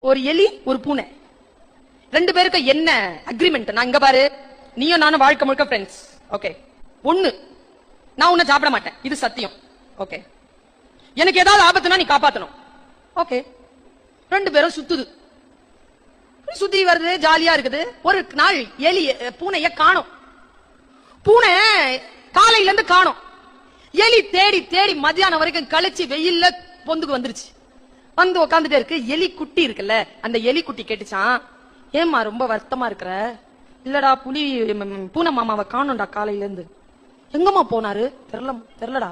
ஒரு எலி ஒரு பூனை ரெண்டு பேருக்கு என்ன அக்ரிமெண்ட்? நான் இங்க பாரு, நீயும் நானும் வாழ்க்கை முழுக்க ஃப்ரெண்ட்ஸ். ஓகே, ஒண்ணு, நான் உன்னை சாப்பிட மாட்டேன், இது சத்தியம். ஓகே, எனக்கு ஏதாவது ஆபத்துனா நீ காப்பாத்தணும். ஓகே, ரெண்டு பேரும் சுத்துது, சுத்தி வருது, ஜாலியா இருக்குது. ஒரு நாள் எலி பூனைய காணோம். பூனை காலையில இருந்து காணோம். எலி தேடி தேடி மத்தியானம் வரைக்கும் கழிச்சு வெயில்ல பொந்துக்கு வந்துருச்சு. வந்து உட்காந்துட்டே இருக்கு. எலி குட்டி இருக்குல்ல, அந்த எலி குட்டி கேட்டுச்சான், ஏமா ரொம்ப வருத்தமா இருக்கிற? இல்லடா, புலி பூனை மாமாவை காணோம்டா காலையில இருந்து. எங்கம்மா போனாரு? தெரியலடா.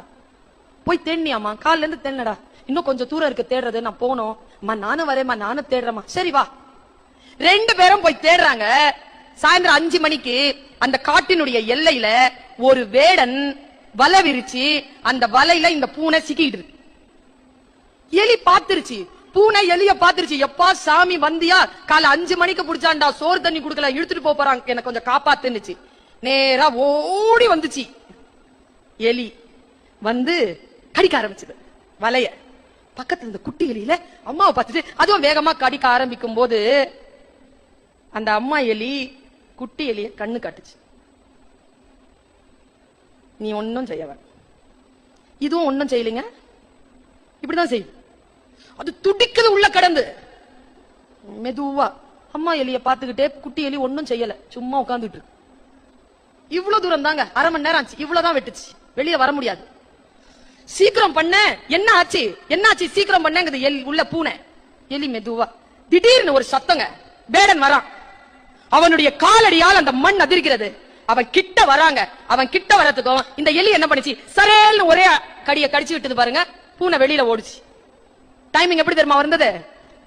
போய் தேடினியாமா? காலையில இருந்து தேடனடா. இன்னும் கொஞ்சம் தூரம் இருக்கு தேடுறது, நான் போனோம். நானும் வரேம்மா, நானும் தேடுறேம்மா. சரி வா. ரெண்டு பேரும் போய் தேடுறாங்க. சாயந்தரம் 5 மணிக்கு அந்த காட்டினுடைய எல்லையில ஒரு வேடன் வலை விரிச்சு அந்த வலையில இந்த பூனை சிக்கிட்டு இருக்கு. எலி பாத்துருச்சு, பூனை எலிய பாத்துருச்சு. எப்பா சாமி வந்தியா? காலை 5 மணிக்கு புடிச்சாண்டா, சோறு தண்ணி குடுக்கல, இழுத்துட்டு போறாங்க, எனக்கு கொஞ்சம் காப்பாத்துன்னுச்சு. நேரா ஓடி வந்துச்சு. எலி வந்து கடிக்க ஆரம்பிச்சது வலைய. பக்கத்துல இந்த குட்டி எலியில அம்மாவை பார்த்துட்டு அதுவும் வேகமா கடிக்க ஆரம்பிக்கும் போது அந்த அம்மா எலி குட்டி எலிய கண்ணு காட்டுச்சு. நீ ஒன்னும் செய்யவ, இதுவும் ஒன்னும் செய்யலைங்க, இப்படிதான் செய்யும். அது துடிக்குது உள்ள கடந்து. மெதுவா அம்மா எலிய பாத்துக்கிட்டே குட்டி எலி ஒன்னும் செய்யல, சும்மா உட்கார்ந்துட்டு இருக்கு. இவ்வளவு தூரம் தாங்க, அரை மணி நேரம் ஆச்சு. இவ்வளவுதான் வெட்டுச்சு, வெளியே வர முடியாது. சீக்கிரம் பண்ண, என்ன ஆச்சு என்னாச்சு, சீக்கிரம் பண்ண உள்ள பூனை. எலி மெதுவா, திடீர்னு ஒரு சத்தங்க, வேடன் வரான். அவனுடைய காலடியால் அந்த மண் அதிர்கிறது. அவன் கிட்ட வராங்க. அவன் கிட்ட வரதுக்கும் இந்த எலி என்ன பண்ணிச்சு, சரேல்னு ஒரே கடியை கடிச்சு விட்டது பாருங்க. பூனை வெளியில ஓடுச்சு. டைமிங் எப்படி தெரியுமா வந்தது?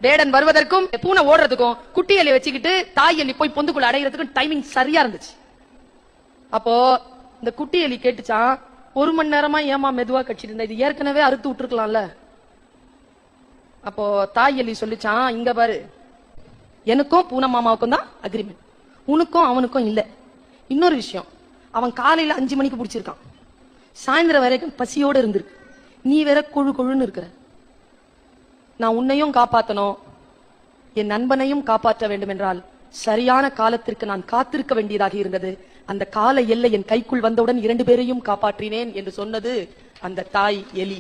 வேடன் வருவதற்கும் பூனை ஓடுறதுக்கும் குட்டி எலி வச்சுக்கிட்டு தாய் எலி போய் பொந்துக்குள்ள அடைகிறதுக்கும் டைமிங் சரியா இருந்துச்சு. அப்போ இந்த குட்டி எலி கேட்டுச்சான், 1 மணி நேரமா ஏமா மெதுவா கடிச்சிட்டு இருந்த, இது ஏற்கனவே அறுத்து விட்டுருக்கலாம்ல. அப்போ தாய் எலி சொல்லிச்சான், இங்க பாரு, எனக்கும் பூனை மாமாவுக்கும் தான் அக்ரிமெண்ட், உனக்கும் அவனுக்கும் இல்ல. இன்னொரு விஷயம், அவன் காலையில 5 மணிக்கு பிடிச்சிருக்கான், சாயந்தரம் வரைக்கும் பசியோட இருந்திருக்கு, நீ வேற கொழு கொழுன்னு இருக்கிற. நான் உன்னையும் காப்பாத்தணும், என் நண்பனையும் காப்பாற்ற வேண்டும் என்றால் சரியான காலத்திற்கு நான் காத்திருக்க வேண்டியதாக இருந்தது. அந்த கால எல்லை என் கைக்குள் வந்தவுடன் 2 பேரையும் காப்பாற்றினேன் என்று சொன்னது அந்த தாய் எலி.